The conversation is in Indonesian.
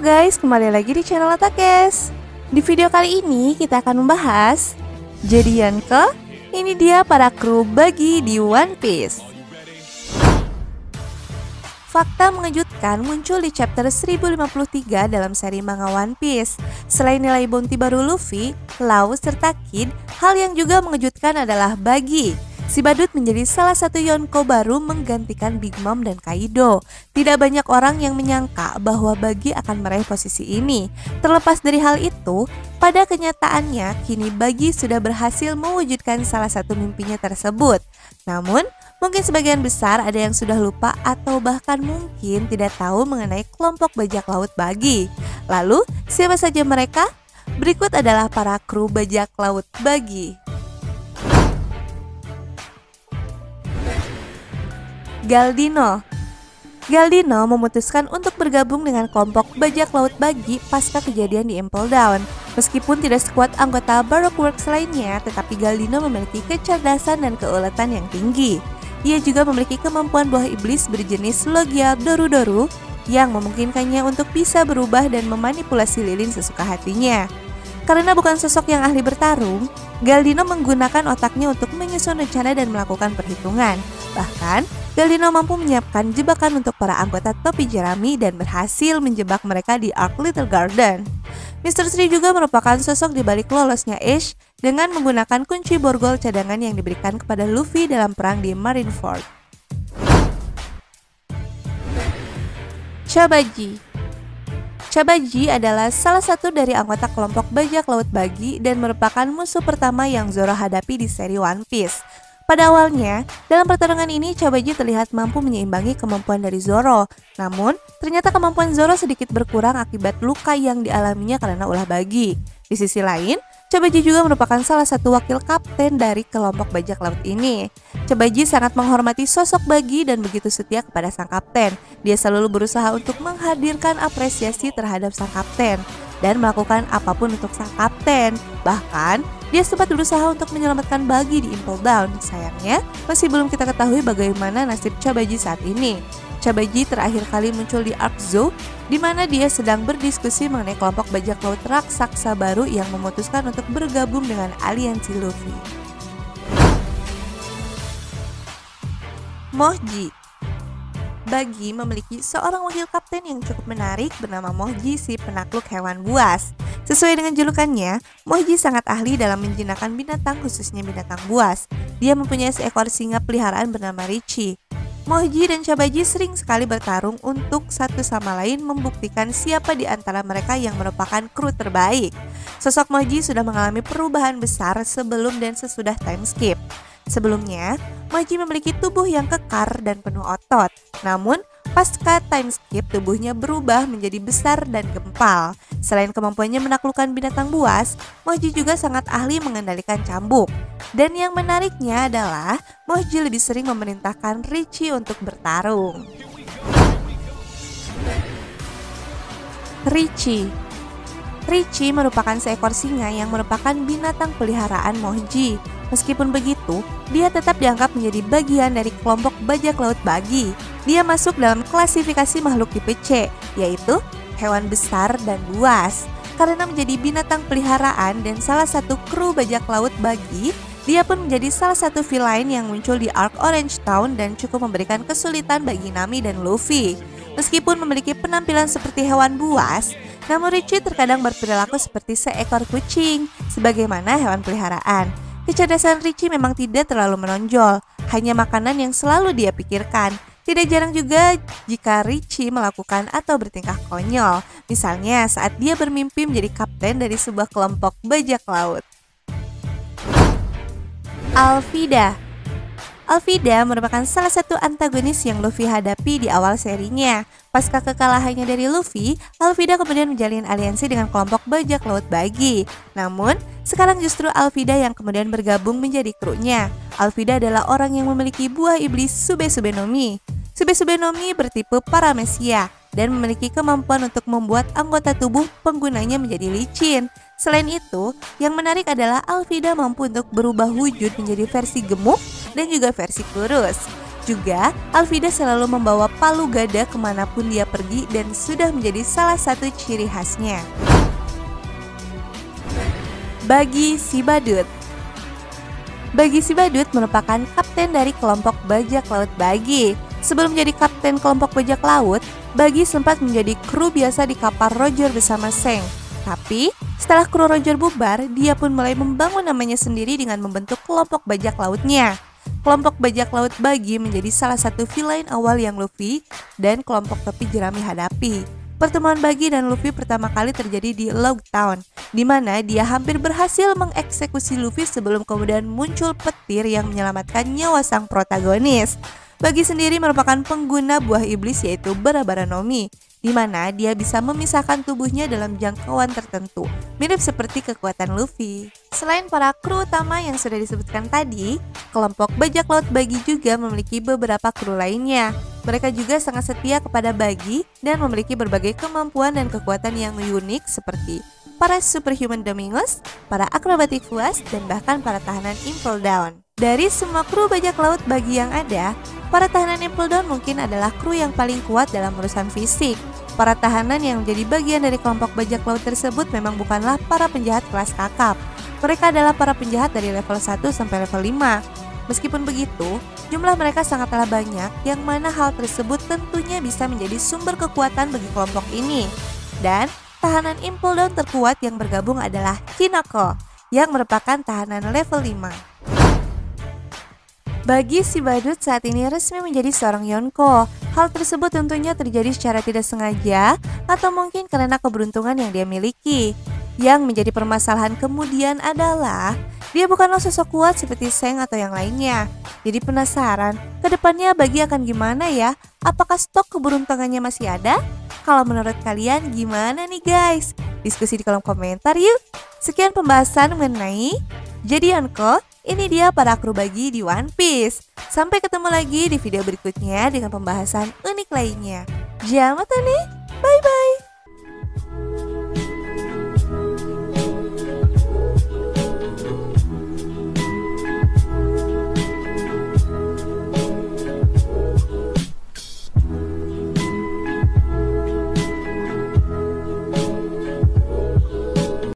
guys, kembali lagi di channel Atakes. Di video kali ini kita akan membahas jadian ini dia para kru bagi di One Piece. Fakta mengejutkan muncul di chapter 1053 dalam seri manga One Piece. Selain nilai bounty baru Luffy, Law, serta Kid, hal yang juga mengejutkan adalah Buggy. Si badut menjadi salah satu Yonko baru menggantikan Big Mom dan Kaido. Tidak banyak orang yang menyangka bahwa Buggy akan meraih posisi ini. Terlepas dari hal itu, pada kenyataannya kini Buggy sudah berhasil mewujudkan salah satu mimpinya tersebut. Namun, mungkin sebagian besar ada yang sudah lupa atau bahkan mungkin tidak tahu mengenai kelompok bajak laut Buggy. Lalu, siapa saja mereka? Berikut adalah para kru bajak laut Buggy. Galdino memutuskan untuk bergabung dengan kelompok bajak laut Buggy pasca kejadian di Impel Down. Meskipun tidak sekuat anggota Baroque Works lainnya, tetapi Galdino memiliki kecerdasan dan keuletan yang tinggi. Ia juga memiliki kemampuan buah iblis berjenis Logia Doru-Doru yang memungkinkannya untuk bisa berubah dan memanipulasi lilin sesuka hatinya. Karena bukan sosok yang ahli bertarung, Galdino menggunakan otaknya untuk menyusun rencana dan melakukan perhitungan. Bahkan, Galdino mampu menyiapkan jebakan untuk para anggota topi jerami dan berhasil menjebak mereka di Arc Little Garden. Mr. Three juga merupakan sosok di balik lolosnya Ace dengan menggunakan kunci borgol cadangan yang diberikan kepada Luffy dalam perang di Marineford. Chabaji adalah salah satu dari anggota kelompok bajak laut Buggy dan merupakan musuh pertama yang Zoro hadapi di seri One Piece. Pada awalnya, dalam pertarungan ini Chabaji terlihat mampu menyeimbangi kemampuan dari Zoro. Namun, ternyata kemampuan Zoro sedikit berkurang akibat luka yang dialaminya karena ulah Buggy. Di sisi lain, Chabaji juga merupakan salah satu wakil kapten dari kelompok bajak laut ini. Chabaji sangat menghormati sosok Buggy dan begitu setia kepada sang kapten. Dia selalu berusaha untuk menghadirkan apresiasi terhadap sang kapten dan melakukan apapun untuk sang kapten. Bahkan, dia sempat berusaha untuk menyelamatkan Buggy di Impel Down. Sayangnya, masih belum kita ketahui bagaimana nasib Chabaji saat ini. Chabaji terakhir kali muncul di Arc Zoo, di mana dia sedang berdiskusi mengenai kelompok bajak laut raksasa baru yang memutuskan untuk bergabung dengan aliansi Luffy. Moji. Buggy memiliki seorang wakil kapten yang cukup menarik bernama Moji, si penakluk hewan buas. Sesuai dengan julukannya, Moji sangat ahli dalam menjinakkan binatang, khususnya binatang buas. Dia mempunyai seekor singa peliharaan bernama Richie. Moji dan Chabaji sering sekali bertarung untuk satu sama lain membuktikan siapa di antara mereka yang merupakan kru terbaik. Sosok Moji sudah mengalami perubahan besar sebelum dan sesudah time skip. Sebelumnya, Moji memiliki tubuh yang kekar dan penuh otot. Namun, pasca time skip tubuhnya berubah menjadi besar dan gempal. Selain kemampuannya menaklukkan binatang buas, Moji juga sangat ahli mengendalikan cambuk. Dan yang menariknya adalah Moji lebih sering memerintahkan Richie untuk bertarung. Richie merupakan seekor singa yang merupakan binatang peliharaan Moji. Meskipun begitu, dia tetap dianggap menjadi bagian dari kelompok bajak laut Buggy. Dia masuk dalam klasifikasi makhluk tipe C, yaitu hewan besar dan buas. Karena menjadi binatang peliharaan dan salah satu kru bajak laut Buggy, dia pun menjadi salah satu villain yang muncul di Arc Orange Town dan cukup memberikan kesulitan bagi Nami dan Luffy. Meskipun memiliki penampilan seperti hewan buas, namun Richie terkadang berperilaku seperti seekor kucing, sebagaimana hewan peliharaan. Kecerdasan Richie memang tidak terlalu menonjol, hanya makanan yang selalu dia pikirkan. Tidak jarang juga jika Richie melakukan atau bertingkah konyol, misalnya saat dia bermimpi menjadi kapten dari sebuah kelompok bajak laut. Alvida merupakan salah satu antagonis yang Luffy hadapi di awal serinya. Pasca kekalahannya dari Luffy, Alvida kemudian menjalin aliansi dengan kelompok bajak laut Buggy. Namun, sekarang justru Alvida yang kemudian bergabung menjadi krunya. Alvida adalah orang yang memiliki buah iblis Sube-Sube no Mi. Sube-Sube no Mi bertipe Paramecia dan memiliki kemampuan untuk membuat anggota tubuh penggunanya menjadi licin. Selain itu, yang menarik adalah Alvida mampu untuk berubah wujud menjadi versi gemuk dan juga versi kurus. Juga, Alvida selalu membawa palu gada kemanapun dia pergi dan sudah menjadi salah satu ciri khasnya. Bagi si Badut. Bagi si Badut merupakan kapten dari kelompok bajak laut Bagi. Sebelum menjadi kapten kelompok bajak laut, Bagi sempat menjadi kru biasa di kapal Roger bersama Seng. Tapi, setelah kru Roger bubar, dia pun mulai membangun namanya sendiri dengan membentuk kelompok bajak lautnya. Kelompok bajak laut Bagi menjadi salah satu villain awal yang Luffy dan kelompok topi jerami hadapi. Pertemuan Bagi dan Luffy pertama kali terjadi di Log Town, di mana dia hampir berhasil mengeksekusi Luffy sebelum kemudian muncul petir yang menyelamatkan nyawa sang protagonis. Bagi sendiri merupakan pengguna buah iblis yaitu Barabaranomi, di mana dia bisa memisahkan tubuhnya dalam jangkauan tertentu, mirip seperti kekuatan Luffy. Selain para kru utama yang sudah disebutkan tadi, kelompok bajak laut Bagi juga memiliki beberapa kru lainnya. Mereka juga sangat setia kepada Bagi dan memiliki berbagai kemampuan dan kekuatan yang unik seperti para superhuman Domingos, para akrobatik Fuas, dan bahkan para tahanan Impel Down. Dari semua kru bajak laut Bagi yang ada, para tahanan Impel Down mungkin adalah kru yang paling kuat dalam urusan fisik. Para tahanan yang menjadi bagian dari kelompok bajak laut tersebut memang bukanlah para penjahat kelas kakap. Mereka adalah para penjahat dari level 1 sampai level 5. Meskipun begitu, jumlah mereka sangatlah banyak yang mana hal tersebut tentunya bisa menjadi sumber kekuatan bagi kelompok ini. Dan tahanan Impel Down terkuat yang bergabung adalah Kinoko yang merupakan tahanan level 5. Bagi si Badut saat ini resmi menjadi seorang Yonko. Hal tersebut tentunya terjadi secara tidak sengaja atau mungkin karena keberuntungan yang dia miliki. Yang menjadi permasalahan kemudian adalah dia bukanlah sosok kuat seperti Seng atau yang lainnya. Jadi penasaran, kedepannya Bagi akan gimana ya? Apakah stok keberuntungannya masih ada? Kalau menurut kalian gimana nih guys? Diskusi di kolom komentar yuk. Sekian pembahasan mengenai jadi Yonko. Ini dia para kru Bagi di One Piece. Sampai ketemu lagi di video berikutnya dengan pembahasan unik lainnya. Jammatan nih!